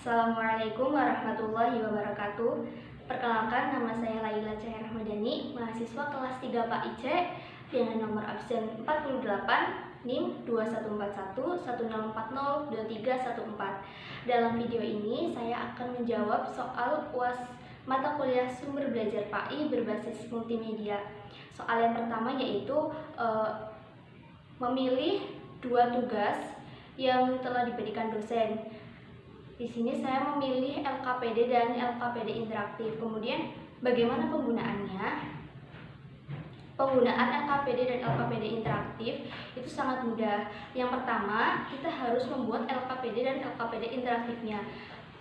Assalamualaikum warahmatullahi wabarakatuh. Perkenalkan, nama saya Laila Cahaya Rahmadani, mahasiswa kelas 3 PAIC dengan nomor absen 48, NIM 214110402314. Dalam video ini saya akan menjawab soal UAS mata kuliah sumber belajar PAI berbasis multimedia. Soal yang pertama yaitu memilih dua tugas yang telah diberikan dosen. Di sini saya memilih LKPD dan LKPD interaktif. Kemudian bagaimana penggunaannya? Penggunaan LKPD dan LKPD interaktif itu sangat mudah. Yang pertama, kita harus membuat LKPD dan LKPD interaktifnya.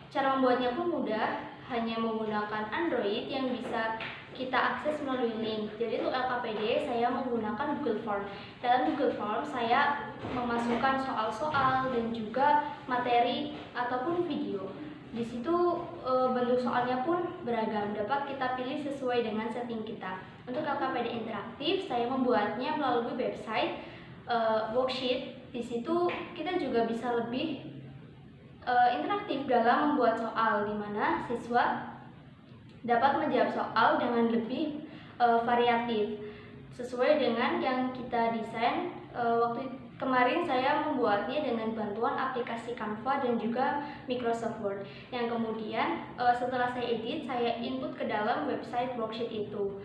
Cara membuatnya pun mudah, hanya menggunakan Android yang bisa kita akses melalui link. Jadi untuk LKPD saya menggunakan Google Form. Dalam Google Form saya memasukkan soal-soal dan juga materi ataupun video. Di situ bentuk soalnya pun beragam, dapat kita pilih sesuai dengan setting kita. Untuk LKPD interaktif saya membuatnya melalui website worksheet. Di situ kita juga bisa lebih interaktif dalam membuat soal, di mana siswa dapat menjawab soal dengan lebih variatif sesuai dengan yang kita desain. Waktu kemarin saya membuatnya dengan bantuan aplikasi Canva dan juga Microsoft Word, yang kemudian setelah saya edit, saya input ke dalam website worksheet itu.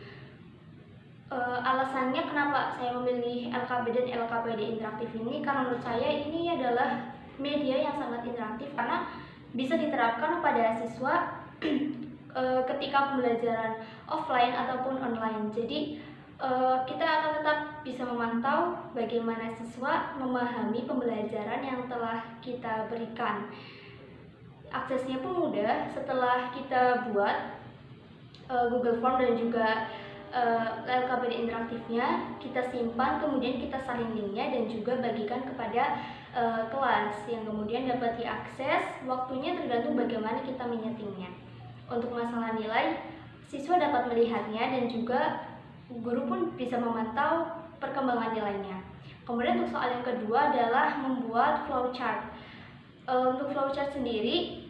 Alasannya kenapa saya memilih LKB dan LKPD interaktif ini, karena menurut saya ini adalah media yang sangat interaktif karena bisa diterapkan pada siswa ketika pembelajaran offline ataupun online. Jadi kita akan tetap bisa memantau bagaimana siswa memahami pembelajaran yang telah kita berikan. Aksesnya pun mudah. Setelah kita buat Google Form dan juga LKPD interaktifnya, kita simpan, kemudian kita salin linknya dan juga bagikan kepada kelas yang kemudian dapat diakses. Waktunya tergantung bagaimana kita menyetingnya. Untuk masalah nilai, siswa dapat melihatnya dan juga guru pun bisa memantau perkembangan nilainya. Kemudian untuk soal yang kedua adalah membuat flowchart. Untuk flowchart sendiri,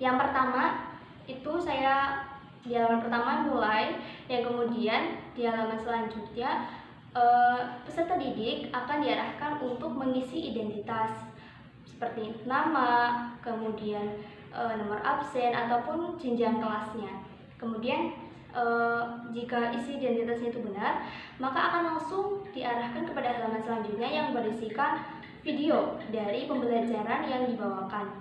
yang pertama itu saya di halaman pertama mulai, yang kemudian di halaman selanjutnya peserta didik akan diarahkan untuk mengisi identitas seperti nama, kemudian nomor absen ataupun jenjang kelasnya. Kemudian jika isi identitasnya itu benar, maka akan langsung diarahkan kepada halaman selanjutnya yang berisikan video dari pembelajaran yang dibawakan.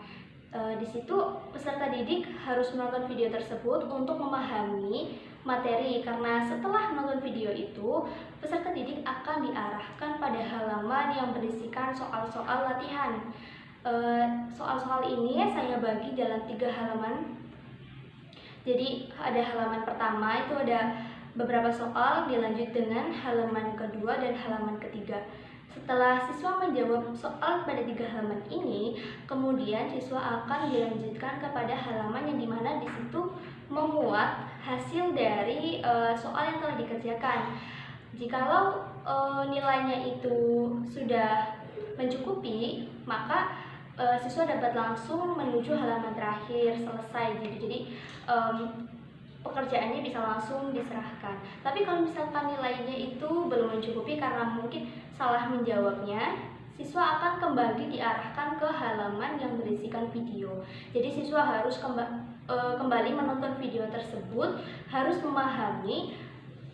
Di situ peserta didik harus menonton video tersebut untuk memahami materi, karena setelah menonton video itu peserta didik akan diarahkan pada halaman yang berisikan soal-soal latihan. Soal-soal ini saya bagi dalam 3 halaman. Jadi ada halaman pertama itu ada beberapa soal, dilanjut dengan halaman kedua dan halaman ketiga. Setelah siswa menjawab soal pada 3 halaman ini, kemudian siswa akan dilanjutkan kepada halaman yang dimana di situ memuat hasil dari soal yang telah dikerjakan. Jikalau nilainya itu sudah mencukupi, maka siswa dapat langsung menuju halaman terakhir, selesai gitu. Jadi pekerjaannya bisa langsung diserahkan. Tapi kalau misalkan nilainya itu belum mencukupi karena mungkin salah menjawabnya, siswa akan kembali diarahkan ke halaman yang berisikan video. Jadi siswa harus kembali menonton video tersebut, harus memahami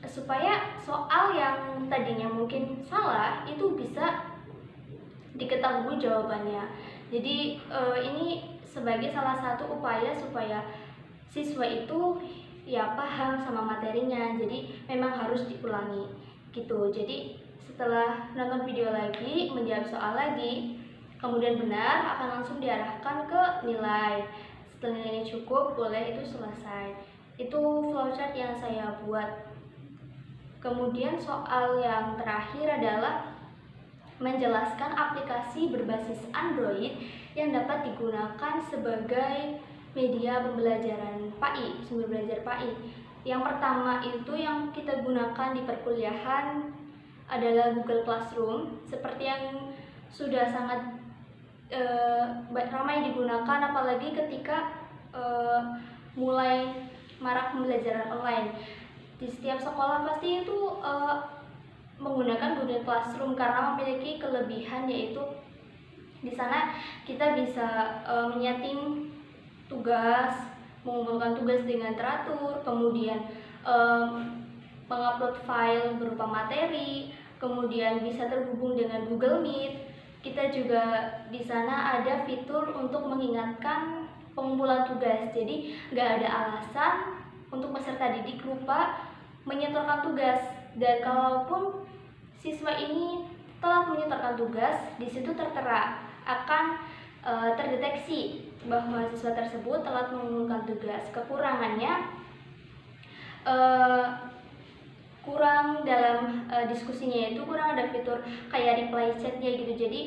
supaya soal yang tadinya mungkin salah itu bisa diketahui jawabannya. Jadi ini sebagai salah satu upaya supaya siswa itu ya paham sama materinya. Jadi memang harus diulangi gitu. Jadi setelah nonton video lagi, menjawab soal lagi, kemudian benar, akan langsung diarahkan ke nilai. Setelah nilainya cukup, boleh itu selesai. Itu flowchart yang saya buat. Kemudian soal yang terakhir adalah menjelaskan aplikasi berbasis Android yang dapat digunakan sebagai media pembelajaran PAI, sumber belajar PAI. Yang pertama itu yang kita gunakan di perkuliahan adalah Google Classroom. Seperti yang sudah sangat ramai digunakan, apalagi ketika mulai marak pembelajaran online. Di setiap sekolah pasti itu menggunakan Google Classroom karena memiliki kelebihan, yaitu di sana kita bisa menyeting tugas, mengumpulkan tugas dengan teratur, kemudian mengupload file berupa materi, kemudian bisa terhubung dengan Google Meet. Kita juga di sana ada fitur untuk mengingatkan pengumpulan tugas, jadi nggak ada alasan untuk peserta didik lupa menyetorkan tugas. Dan kalaupun siswa ini telah menyetorkan tugas, di situ tertera akan terdeteksi bahwa siswa tersebut telah mengumpulkan tugas. Kekurangannya kurang dalam diskusinya, itu kurang ada fitur kayak reply chatnya gitu. Jadi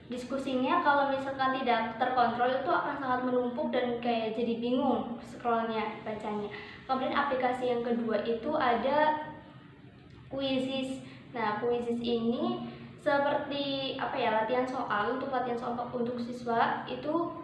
diskusinya kalau misalkan tidak terkontrol itu akan sangat menumpuk dan kayak jadi bingung scrollnya, bacanya. Kemudian aplikasi yang kedua itu ada Quizzes. Nah, Quizzes ini seperti latihan soal. Untuk latihan soal untuk siswa itu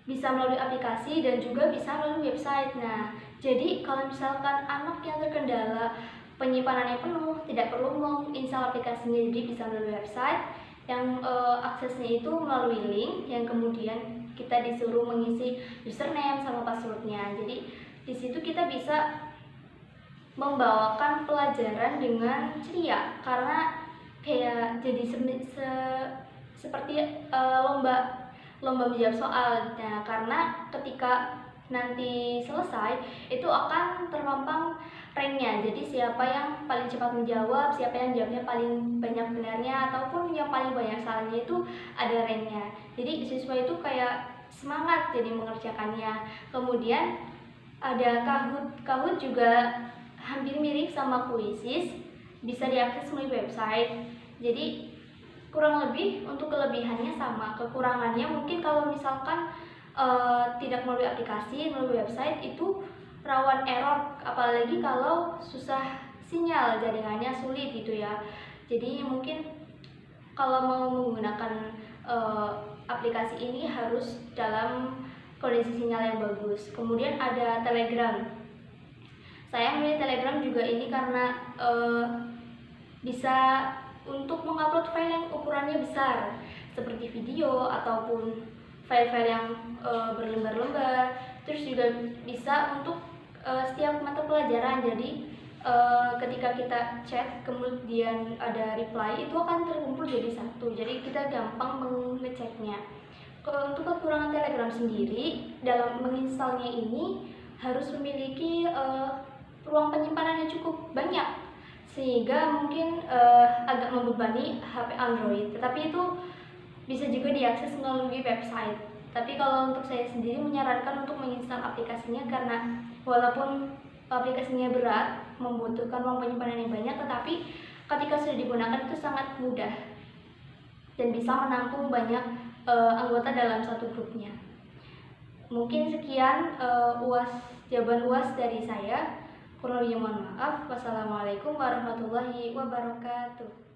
bisa melalui aplikasi dan juga bisa melalui website. Nah, jadi kalau misalkan anak yang terkendala penyimpanannya penuh, tidak perlu menginstal aplikasinya, jadi bisa melalui website yang aksesnya itu melalui link yang kemudian kita disuruh mengisi username sama passwordnya. Jadi di situ kita bisa membawakan pelajaran dengan ceria, karena kayak jadi seperti lomba menjawab soal. Nah, karena ketika nanti selesai itu akan terpampang ranknya, jadi siapa yang paling cepat menjawab, siapa yang jawabnya paling banyak benarnya ataupun yang paling banyak salahnya, itu ada ranknya. Jadi siswa itu kayak semangat jadi mengerjakannya. Kemudian ada Kahoot juga hampir mirip sama Quizzes, bisa diakses melalui website. Jadi kurang lebih untuk kelebihannya sama, kekurangannya mungkin kalau misalkan tidak melalui aplikasi, melalui website itu rawan error, apalagi kalau susah sinyal, jaringannya sulit gitu ya. Jadi mungkin kalau mau menggunakan aplikasi ini harus dalam kondisi sinyal yang bagus. Kemudian ada Telegram. Saya memilih Telegram juga ini karena bisa untuk mengupload file yang ukurannya besar seperti video ataupun file-file yang berlembar-lembar. Terus juga bisa untuk setiap mata pelajaran. Jadi ketika kita chat kemudian ada reply, itu akan terkumpul jadi satu, jadi kita gampang mengeceknya. Untuk kekurangan Telegram sendiri, dalam menginstalnya ini harus memiliki ruang penyimpanan yang cukup banyak, sehingga mungkin agak membebani HP Android. Tetapi itu bisa juga diakses melalui website. Tapi kalau untuk saya sendiri menyarankan untuk menginstal aplikasinya, karena walaupun aplikasinya berat, membutuhkan ruang penyimpanan yang banyak, tetapi ketika sudah digunakan itu sangat mudah dan bisa menampung banyak anggota dalam satu grupnya. Mungkin sekian jawaban UAS dari saya. Kurang lebihnya mohon maaf. Wassalamualaikum warahmatullahi wabarakatuh.